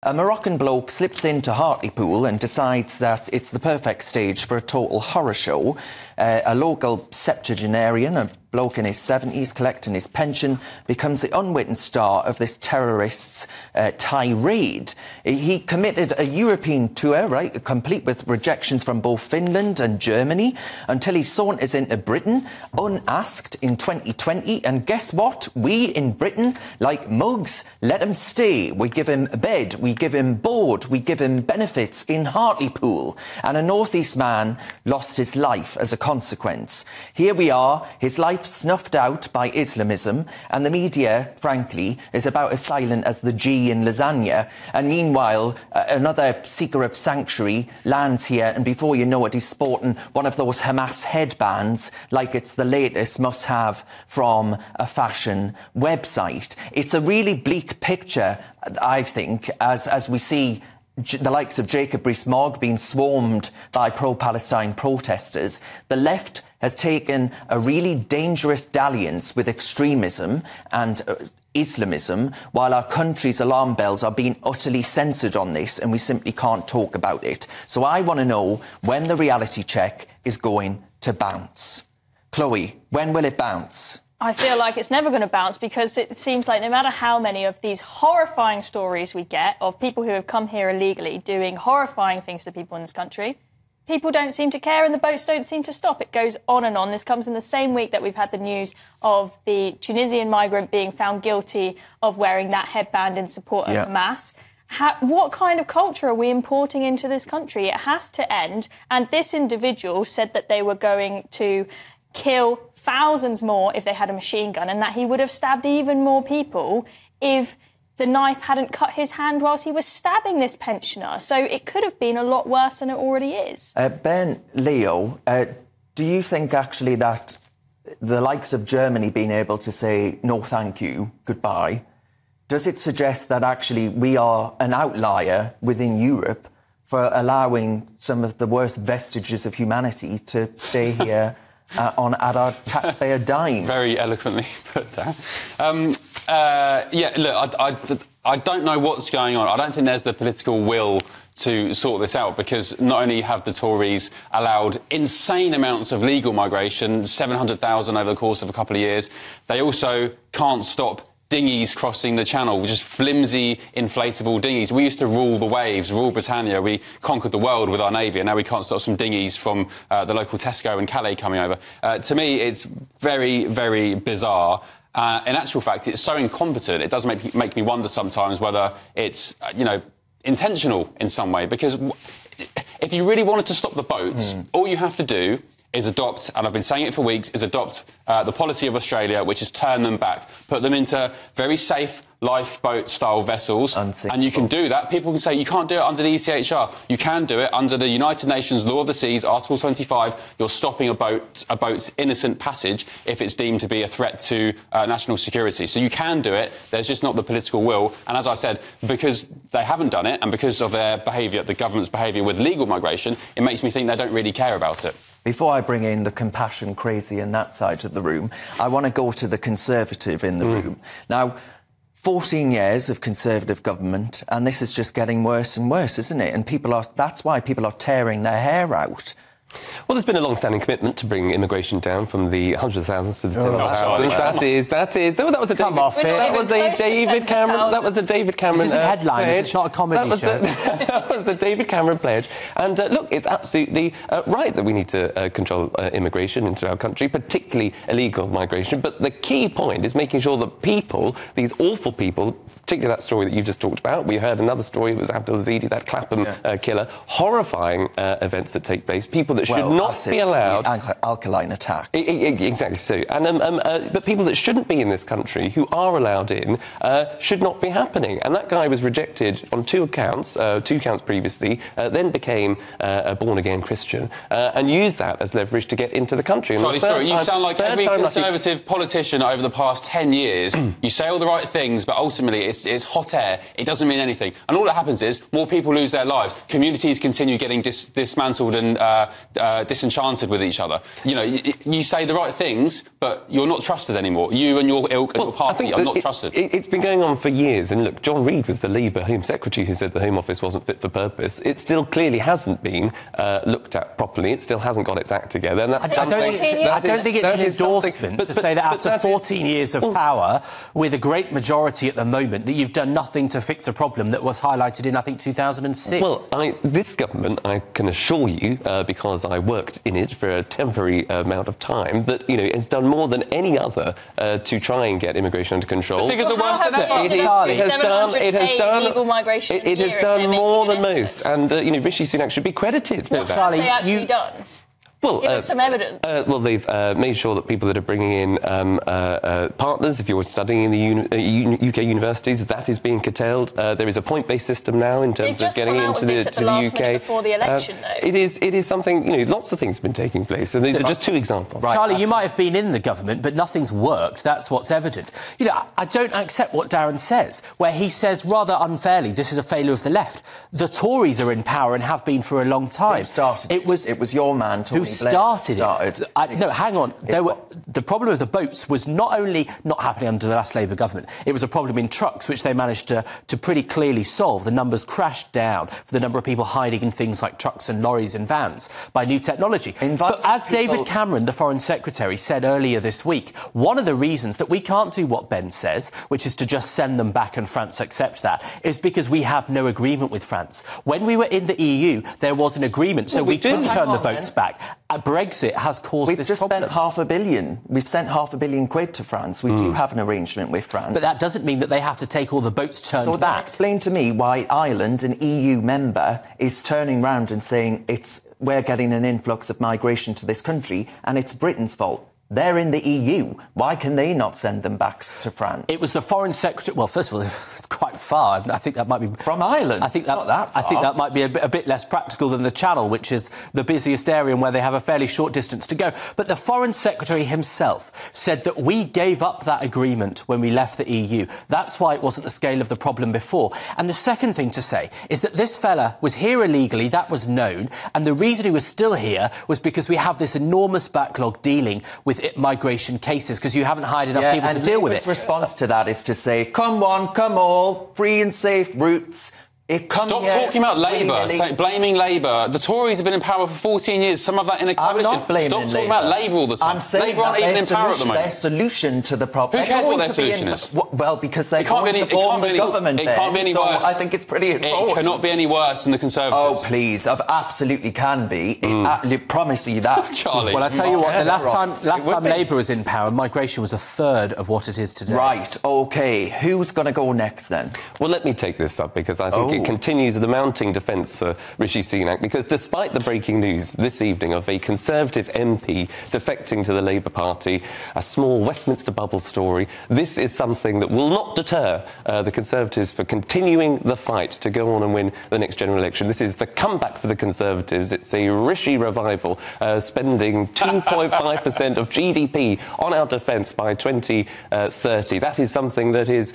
A Moroccan bloke slips into Hartlepool and decides that it's the perfect stage for a total horror show. A local septuagenarian, a bloke in his 70s collecting his pension, becomes the unwitting star of this terrorist's tirade. He committed a European tour, right, complete with rejections from both Finland and Germany, until he saunters into Britain unasked in 2020. And guess what? We in Britain, like mugs, let him stay. We give him a bed, we give him board, we give him benefits in Hartlepool. And a North East man lost his life as a consequence. Here we are, his life snuffed out by Islamism, and the media, frankly, is about as silent as the G in lasagna. And meanwhile, another seeker of sanctuary lands here, and before you know it, he's sporting one of those Hamas headbands like it's the latest must-have from a fashion website. It's a really bleak picture, I think, as we see the likes of Jacob Rees-Mogg being swarmed by pro-Palestine protesters. The left has taken a really dangerous dalliance with extremism and Islamism, while our country's alarm bells are being utterly censored on this, and we simply can't talk about it. So I want to know when the reality check is going to bounce. Chloe, when will it bounce? I feel like it's never going to bounce, because it seems like no matter how many of these horrifying stories we get of people who have come here illegally doing horrifying things to people in this country, people don't seem to care and the boats don't seem to stop. It goes on and on. This comes in the same week that we've had the news of the Tunisian migrant being found guilty of wearing that headband in support of Hamas. What kind of culture are we importing into this country? It has to end. And this individual said that they were going to kill thousands more if they had a machine gun, and that he would have stabbed even more people if the knife hadn't cut his hand whilst he was stabbing this pensioner. So it could have been a lot worse than it already is. Ben, Leo, do you think actually that the likes of Germany being able to say no thank you, goodbye, does it suggest that actually we are an outlier within Europe for allowing some of the worst vestiges of humanity to stay here at our taxpayer dime? Very eloquently put, Sam. Look, I don't know what's going on. I don't think there's the political will to sort this out, because not only have the Tories allowed insane amounts of legal migration, 700,000 over the course of a couple of years, they also can't stop dinghies crossing the channel, just flimsy, inflatable dinghies. We used to rule the waves, rule Britannia. We conquered the world with our navy, and now we can't stop some dinghies from the local Tesco in Calais coming over. To me, it's very, very bizarre. In actual fact, it's so incompetent, it does make me wonder sometimes whether it's, intentional in some way. Because if you really wanted to stop the boats, all you have to do is adopt, and I've been saying it for weeks, is adopt the policy of Australia, which is turn them back, put them into very safe lifeboat-style vessels, and you can do that. People can say you can't do it under the ECHR. You can do it under the United Nations Law of the Seas, Article 25. You're stopping a boat's innocent passage if it's deemed to be a threat to national security. So you can do it. There's just not the political will. And as I said, because they haven't done it, and because of their behaviour, the government's behaviour with legal migration, it makes me think they don't really care about it. Before I bring in the compassion crazy in that side of the room, I want to go to the Conservative in the room. Now, 14 years of Conservative government, and this is just getting worse and worse, isn't it? And that's why people are tearing their hair out. Well, there's been a long-standing commitment to bring immigration down from the hundreds of thousands to the tens of thousands. That is. That was a David Cameron. That was a David Cameron. This is a headline. It's not a comedy show. That was a David Cameron pledge. And look, it's absolutely right that we need to control immigration into our country, particularly illegal migration. But the key point is making sure that people, these awful people, particularly that story that you just talked about. We heard another story. It was Abdul Zidi, that Clapham killer. Horrifying events that take place. People that should not be allowed. Alkaline attack. Exactly so. And but people that shouldn't be in this country, who are allowed in, should not be happening. And that guy was rejected on two counts previously, then became a born-again Christian, and used that as leverage to get into the country. And sorry, you sound like every Conservative politician over the past 10 years. You say all the right things, but ultimately it's it's hot air. It doesn't mean anything. And all that happens is more people lose their lives. Communities continue getting dismantled and disenchanted with each other. You know, you say the right things, but you're not trusted anymore. You and your ilk and your party are not trusted. It's been going on for years. And look, John Reid was the Labour Home Secretary who said the Home Office wasn't fit for purpose. It still clearly hasn't been looked at properly. It still hasn't got its act together. And that's I don't think it's an endorsement to say that after 14 years of power, with a great majority at the moment, that you've done nothing to fix a problem that was highlighted in, I think, 2006. Well, this government, I can assure you, because I worked in it for a temporary amount of time, that, you know, has done more than any other to try and get immigration under control. The figures are worse than ever. It has done more than most, and you know, Rishi Sunak should be credited for that. Charlie, they actually done. Well, give us some evidence. Well, they've made sure that people that are bringing in partners, if you're studying in the UK universities, that is being curtailed. There is a point-based system now in terms of getting into the UK. Before the election, though. It is something, you know, lots of things have been taking place, and these are just two examples. Right. Charlie, you might have been in the government, but nothing's worked. That's what's evident. You know, I don't accept what Darren says, where he says rather unfairly, this is a failure of the left. The Tories are in power and have been for a long time. It was your man, Tony started it. No, hang on. The problem with the boats was not only not happening under the last Labour government, it was a problem in trucks, which they managed to pretty clearly solve. The numbers crashed down for the number of people hiding in things like trucks and lorries and vans by new technology. But as David Cameron, the Foreign Secretary, said earlier this week, one of the reasons that we can't do what Ben says, which is to just send them back and France accept that, is because we have no agreement with France. When we were in the EU, there was an agreement, so we could turn the boats back. Brexit has caused this problem. We've just spent £500 million. We've sent £500 million to France. We do have an arrangement with France. But that doesn't mean that they have to take all the boats turned back. So that explain to me why Ireland, an EU member, is turning round and saying we're getting an influx of migration to this country and it's Britain's fault. They're in the EU. Why can they not send them back to France? It was the Foreign Secretary... Well, first of all, it's quite far. I think that might be... From Ireland? I think that might be a bit less practical than the Channel, which is the busiest area and where they have a fairly short distance to go. But the Foreign Secretary himself said that we gave up that agreement when we left the EU. That's why it wasn't the scale of the problem before. And the second thing to say is that this fella was here illegally, that was known, and the reason he was still here was because we have this enormous backlog dealing with migration cases, because you haven't hired enough people to deal with it. His response to that is to say, come on, come all, free and safe routes. Stop talking about Labour, blaming Labour. The Tories have been in power for 14 years, some of that in a coalition. I'm not blaming Stop talking about Labour all the time. I'm saying Labour aren't even in power at the moment. Their solution to the problem... Who cares what their solution is? Well, because they're going to form the government. It can't be any worse. I think it's pretty important. It cannot be any worse than the Conservatives. Oh, please. It absolutely can be. I promise you that. Charlie. Well, I tell you what, the last time Labour was in power, migration was a third of what it is today. Right, OK. Who's going to go next, then? Well, let me take this up, because I think it continues the mounting defence for Rishi Sunak, because despite the breaking news this evening of a Conservative MP defecting to the Labour Party, a small Westminster bubble story, this is something that will not deter the Conservatives for continuing the fight to go on and win the next general election. This is the comeback for the Conservatives. It's a Rishi revival, spending 2.5% of GDP on our defence by 2030. That is something that is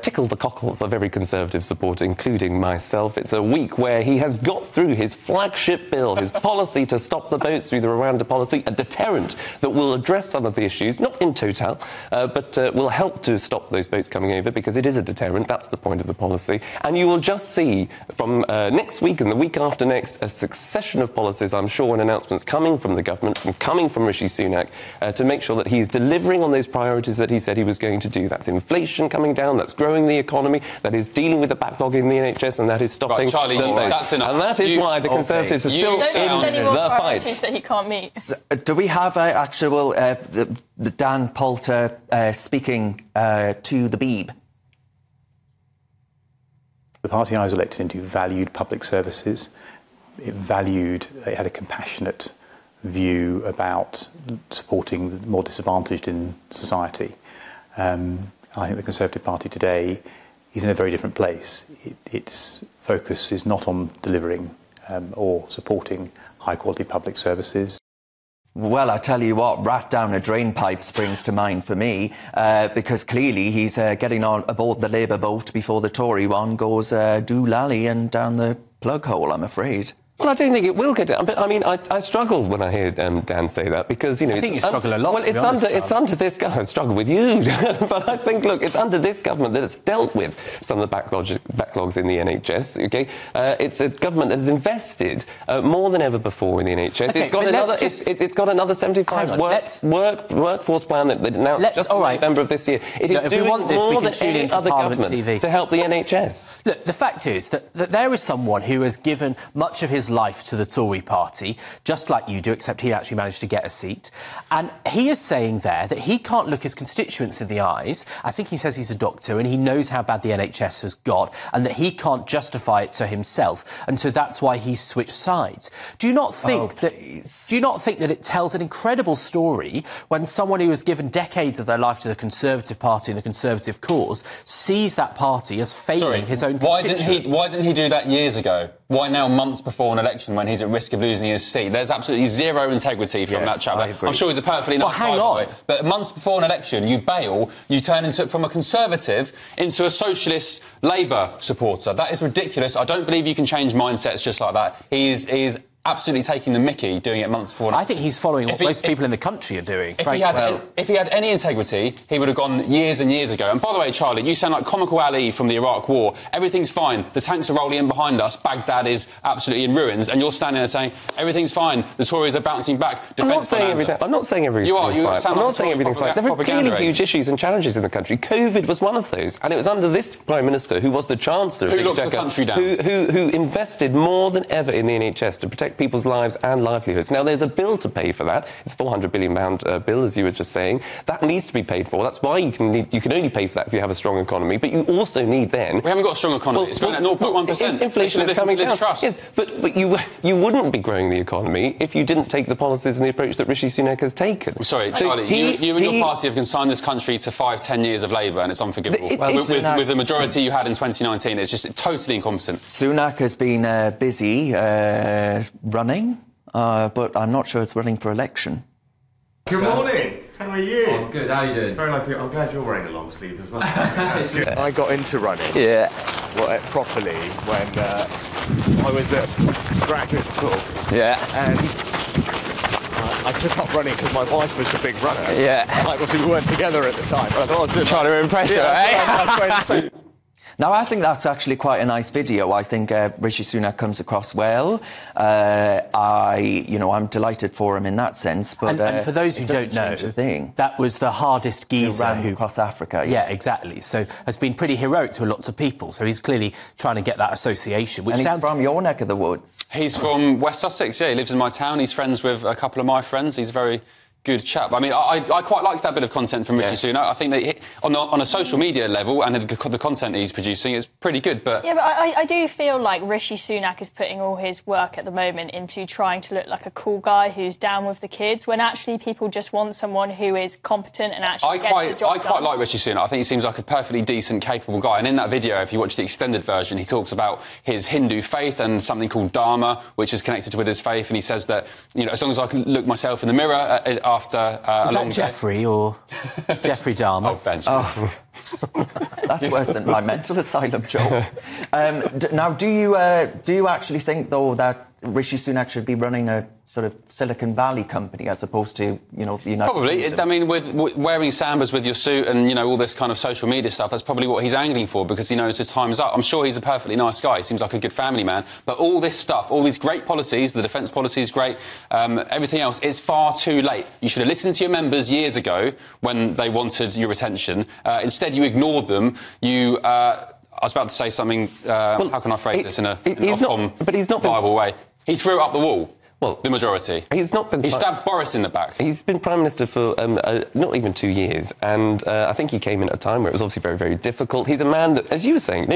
tickled the cockles of every Conservative supporter, including myself. It's a week where he has got through his flagship bill, his policy to stop the boats through the Rwanda policy, a deterrent that will address some of the issues, not in total, but will help to stop those boats coming over, because it is a deterrent. That's the point of the policy. And you will just see from next week and the week after next a succession of policies, I'm sure, and announcements coming from the government, coming from Rishi Sunak, to make sure that he's delivering on those priorities that he said he was going to do. That's inflation coming down, that's growing the economy, that is dealing with the backlog in the NHS, and that is stopping... Right, Charlie, that's enough. And that is why the Conservatives are still in the fight. That he can't meet. Do we have actual Dan Poulter speaking to the Beeb? The party I was elected into valued public services. It had a compassionate view about supporting the more disadvantaged in society. I think the Conservative Party today is in a very different place. Its focus is not on delivering or supporting high-quality public services. Well, I tell you what, rat down a drain pipe springs to mind for me, because clearly he's getting on aboard the Labour boat before the Tory one goes doolally and down the plug hole, I'm afraid. Well, I don't think it will go down. But I mean, I struggle when I hear Dan say that because I think you struggle a lot. Well, it's under this government. I struggle with you, but I think look, it's under this government that it's dealt with some of the backlogs in the NHS. Okay, it's a government that has invested more than ever before in the NHS. Okay, it's got another 75 workforce plan that announced just in November of this year. It is doing more than any other government to help the NHS. Look, the fact is that there is someone who has given much of his life to the Tory party, just like you do, except he actually managed to get a seat. And he is saying there that he can't look his constituents in the eyes. I think he says he's a doctor and he knows how bad the NHS has got and that he can't justify it to himself. And so that's why he's switched sides. Do you not think that it tells an incredible story when someone who has given decades of their life to the Conservative Party and the Conservative cause sees that party as failing his own constituents? Why didn't he do that years ago? Why now, months before an election, when he's at risk of losing his seat? There's absolutely zero integrity from that chap. I'm sure he's a perfectly nice guy, by the way. But months before an election, you bail, you turn from a Conservative into a socialist Labour supporter. That is ridiculous. I don't believe you can change mindsets just like that. He is absolutely taking the mickey doing it months before. I think he's following what most people in the country are doing. If he had any integrity, he would have gone years and years ago. And by the way, Charlie, you sound like Comical Ali from the Iraq War. Everything's fine. The tanks are rolling in behind us. Baghdad is absolutely in ruins. And you're standing there saying, everything fine. The Tories are bouncing back. I'm not saying everything's fine. I'm not saying everything's fine. There are clearly huge issues and challenges in the country. COVID was one of those. And it was under this Prime Minister, who was the Chancellor of the Exchequer, the country down. who invested more than ever in the NHS to protect people's lives and livelihoods. Now, there's a bill to pay for that. It's a £400 billion bill, as you were just saying. That needs to be paid for. That's why you can only pay for that if you have a strong economy. But you also need then... We haven't got a strong economy. It's going at 0.1%. Inflation is coming down. Yes, but you wouldn't be growing the economy if you didn't take the policies and the approach that Rishi Sunak has taken. I'm sorry, Charlie, you and your party have consigned this country to 5-10 years of Labour, and it's unforgivable. With the majority you had in 2019, it's just totally incompetent. Sunak has been busy running, but I'm not sure it's running for election. Good morning. How are you? I'm good. How are you doing? Very nice. I'm glad you're wearing a long sleeve as well. I got into running properly when I was at graduate school. Yeah. And I took up running because my wife was the big runner. Yeah. Obviously, we weren't together at the time. But I thought I was trying to impress her, eh? Now, I think that's actually quite a nice video. I think Rishi Sunak comes across well. I'm delighted for him in that sense. But and for those who don't know, that was the hardest geezer who across Africa. Yeah, exactly. So has been pretty heroic to lots of people. So he's clearly trying to get that association. Which he's from your neck of the woods. He's from West Sussex. Yeah, he lives in my town. He's friends with a couple of my friends. He's very good chap. I mean, I quite liked that bit of content from Rishi Sunak. I think that on a social media level and the content he's producing is pretty good. But yeah, but I do feel like Rishi Sunak is putting all his work at the moment into trying to look like a cool guy who's down with the kids, when actually people just want someone who is competent and actually gets the job done. I quite like Rishi Sunak. I think he seems like a perfectly decent, capable guy. And in that video, if you watch the extended version, he talks about his Hindu faith and something called Dharma, which is connected with his faith. And he says that, as long as I can look myself in the mirror after a long Jeffrey or Jeffrey Dahmer? Oh, Ben. That's worse than my mental asylum job. Now, do you actually think, though, that Rishi Sunak should be running a sort of Silicon Valley company as opposed to, the United Kingdom? Probably. I mean, with wearing sambas with your suit and, all this kind of social media stuff, that's probably what he's angling for because he knows his time is up. I'm sure he's a perfectly nice guy. He seems like a good family man. But all this stuff, all these great policies, the defence policy is great, everything else, it's far too late. You should have listened to your members years ago when they wanted your attention. Instead, you ignored them. I was about to say something, how can I phrase this in a viable way? He threw it up the wall. Well, the majority. He's not been... He stabbed Boris in the back. He's been Prime Minister for not even 2 years, and I think he came in at a time where it was obviously very, very difficult. He's a man that, as you were saying,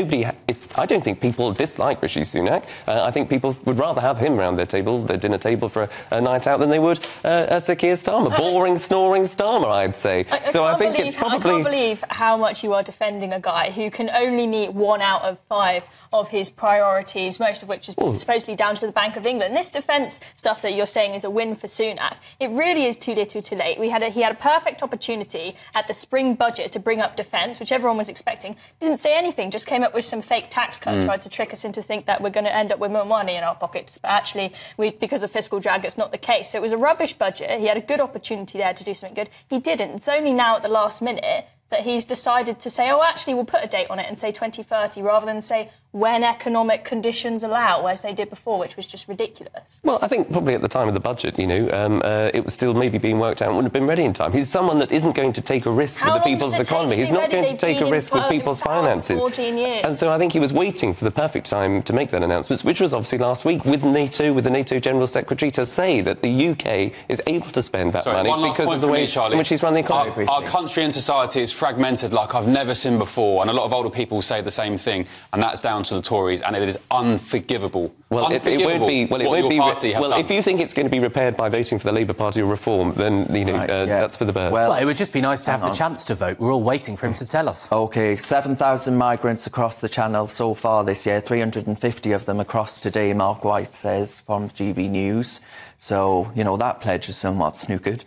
I don't think people dislike Rishi Sunak. I think people would rather have him around their dinner table for a night out than they would Sir Keir Starmer. Boring, snoring Starmer, I'd say. I can't believe how much you are defending a guy who can only meet 1 out of 5 of his priorities, most of which is supposedly down to the Bank of England. This defence stuff that you're saying is a win for Sunak. It really is too little too late. He had a perfect opportunity at the spring budget to bring up defence, which everyone was expecting. Didn't say anything, just came up with some fake tax cut, tried to trick us into think that we're going to end up with more money in our pockets. But actually, because of fiscal drag, it's not the case. So it was a rubbish budget. He had a good opportunity there to do something good. He didn't. It's only now at the last minute that he's decided to say, oh, actually, we'll put a date on it and say 2030 rather than say when economic conditions allow, as they did before, which was just ridiculous. Well, I think probably at the time of the budget, it was still maybe being worked out and wouldn't have been ready in time. He's someone that isn't going to take a risk with the people's economy. He's not going to take a risk with people's finances. 14 years. And so I think he was waiting for the perfect time to make that announcement, which was obviously last week with NATO, with the NATO General Secretary, to say that the UK is able to spend that money because of the way in which he's run the economy. Our country and society is fragmented like I've never seen before, and a lot of older people say the same thing, and that's down to the Tories, and it is unforgivable. Well, it won't be. Well, it won't be. Well, if you think it's going to be repaired by voting for the Labour Party or Reform, then that's for the birds. Well, it would just be nice to have the chance to vote. We're all waiting for him to tell us. OK, 7,000 migrants across the Channel so far this year, 350 of them across today, Mark White says from GB News. So, that pledge is somewhat snookered.